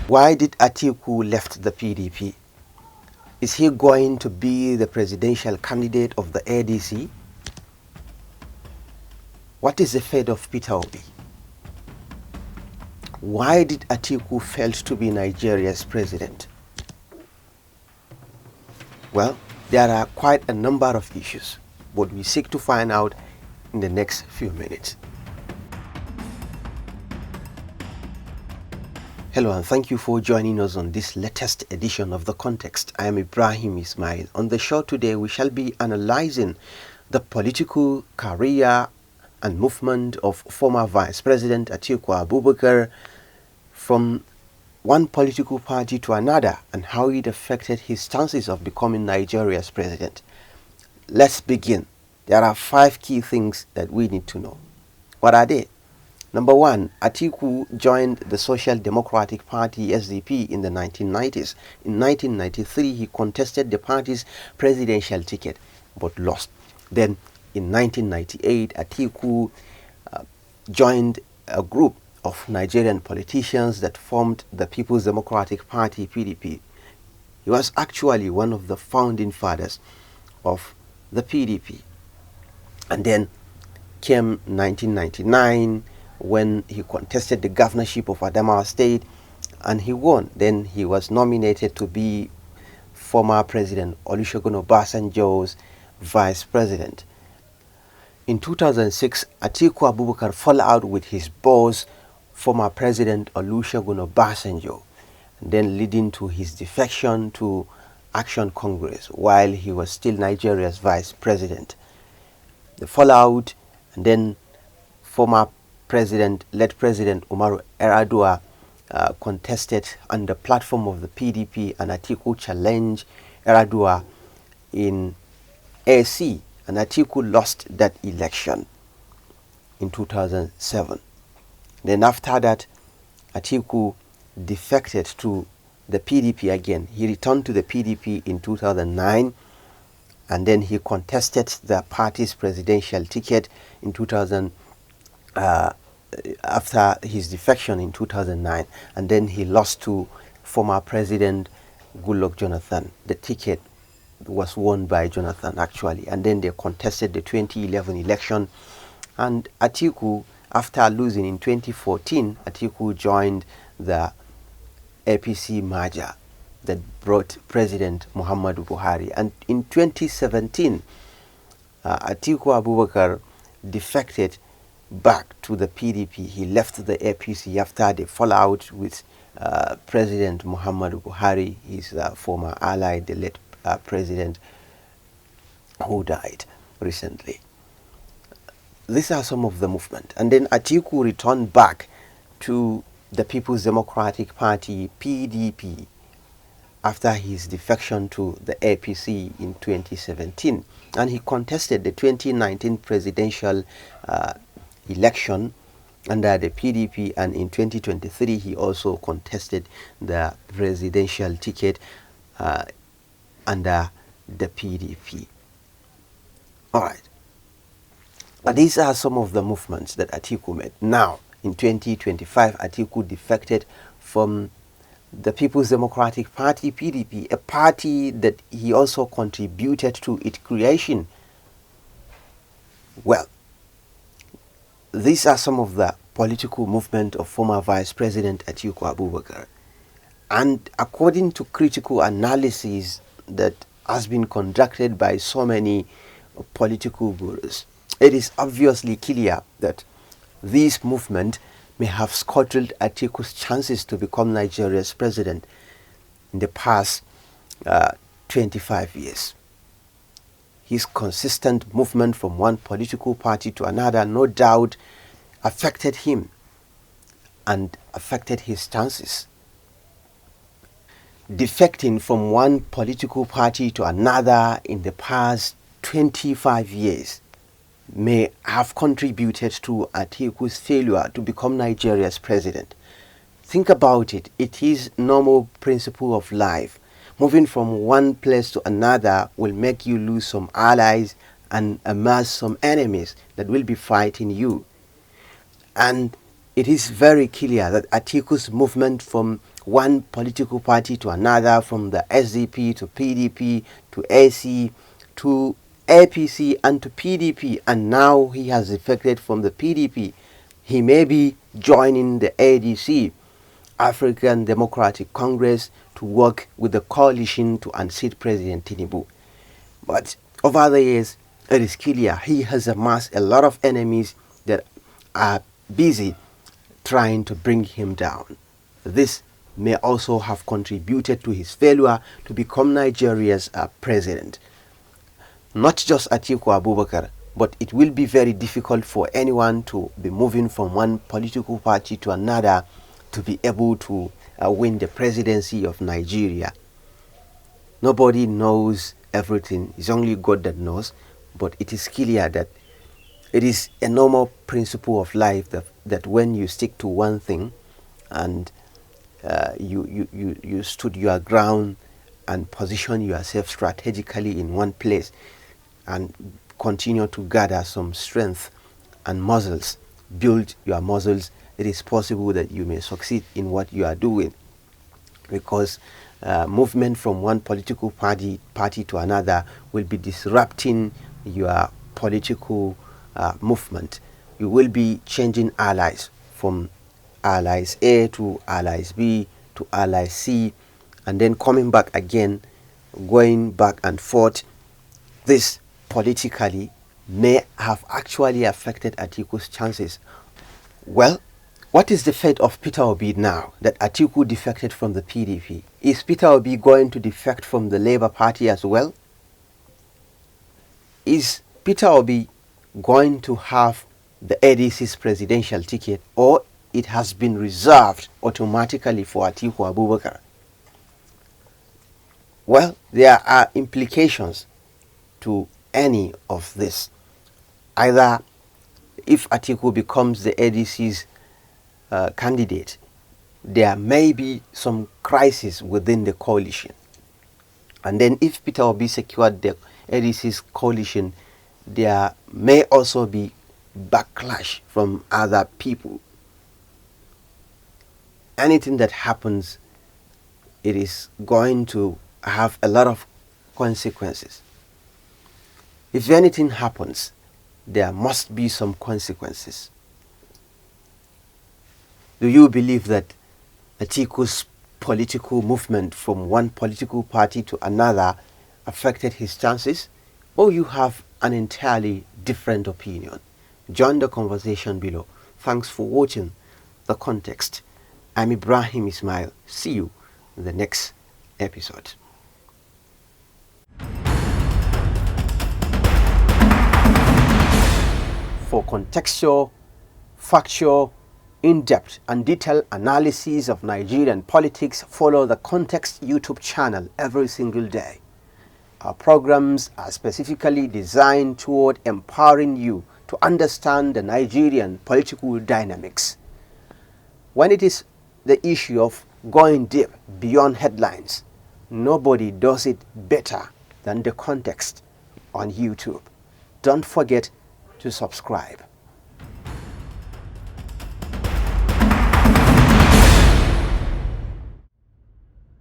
Why did Atiku left the PDP? Is he going to be the presidential candidate of the ADC? What is the fate of Peter Obi? Why did Atiku fail to be Nigeria's president? Well, there are quite a number of issues, but we seek to find out in the next few minutes. Hello and thank you for joining us on this latest edition of The Context. I am Ibrahim Ismail. On the show today, we shall be analyzing the political career and movement of former Vice President Atiku Abubakar from one political party to another and how it affected his chances of becoming Nigeria's president. Let's begin. There are 5 key things that we need to know. What are they? Number 1, Atiku joined the Social Democratic Party SDP in the 1990s. In 1993, he contested the party's presidential ticket but lost. Then in 1998, Atiku joined a group of Nigerian politicians that formed the People's Democratic Party PDP. He was actually one of the founding fathers of the PDP. And then came 1999 when he contested the governorship of Adamawa State and he won. Then he was nominated to be former President Olusegun Obasanjo's vice president. In 2006, Atiku Abubakar fell out with his boss, former President Olusegun Obasanjo, and then leading to his defection to Action Congress while he was still Nigeria's vice president. The fallout, and then former late President Umaru Yar'Adua contested on the platform of the PDP, and Atiku challenged Yar'Adua in AC, and Atiku lost that election in 2007. Then after that, Atiku defected to the PDP again. He returned to the PDP in 2009, and then he contested the party's presidential ticket in 2000. After his defection in 2009, and then he lost to former President Goodluck Jonathan. The ticket was won by Jonathan actually, and then they contested the 2011 election, and Atiku, after losing in 2014, Atiku joined the APC merger that brought President Muhammadu Buhari, and in 2017 Atiku Abubakar defected back to the PDP. He left the APC after the fallout with President Muhammadu Buhari, his former ally, the late president who died recently. These are some of the movement. And then Atiku returned back to the People's Democratic Party, PDP, after his defection to the APC in 2017. And he contested the 2019 presidential election under the PDP, and in 2023 he also contested the presidential ticket under the PDP. Alright, these are some of the movements that Atiku made. Now in 2025, Atiku defected from the People's Democratic Party PDP, a party that he also contributed to its creation. Well, these are some of the political movement of former Vice President Atiku Abubakar. And according to critical analysis that has been conducted by so many political gurus, it is obviously clear that this movement may have scuttled Atiku's chances to become Nigeria's president in the past 25 years. His consistent movement from one political party to another no doubt affected him and affected his chances. Defecting from one political party to another in the past 25 years may have contributed to Atiku's failure to become Nigeria's president. Think about it. It is normal principle of life. Moving from one place to another will make you lose some allies and amass some enemies that will be fighting you. And it is very clear that Atiku's movement from one political party to another, from the SDP to PDP to AC to APC and to PDP, and now he has defected from the PDP. He may be joining the ADC, African Democratic Congress, to work with the coalition to unseat President Tinubu. But over the years, it is clear he has amassed a lot of enemies that are busy trying to bring him down. This may also have contributed to his failure to become Nigeria's president. Not just Atiku Abubakar, but it will be very difficult for anyone to be moving from one political party to another to be able to win the presidency of Nigeria. Nobody knows everything. It's only God that knows. But it is clear that it is a normal principle of life that when you stick to one thing and you stood your ground and position yourself strategically in one place and continue to gather some strength and muscles, build your muscles, it is possible that you may succeed in what you are doing. Because movement from one political party to another will be disrupting your political movement. You will be changing allies from allies A to allies B to allies C, and then coming back again, going back and forth. This politically may have actually affected Atiku's chances. Well, what is the fate of Peter Obi now that Atiku defected from the PDP? Is Peter Obi going to defect from the Labour Party as well? Is Peter Obi going to have the ADC's presidential ticket, or it has been reserved automatically for Atiku Abubakar? Well, there are implications to any of this. Either if Atiku becomes the ADC's candidate, there may be some crisis within the coalition. And then if Peter Obi secured the ADC's coalition, there may also be backlash from other people. Anything that happens, it is going to have a lot of consequences. If anything happens, there must be some consequences. Do you believe that Atiku's political movement from one political party to another affected his chances, or you have an entirely different opinion? Join the conversation below. Thanks for watching The Context. I'm Ibrahim Ismail. See you in the next episode. For contextual, factual, in-depth and detailed analysis of Nigerian politics, follow the Context YouTube channel every single day. Our programs are specifically designed toward empowering you to understand the Nigerian political dynamics. When it is the issue of going deep beyond headlines, nobody does it better than The Context on YouTube. Don't forget to subscribe.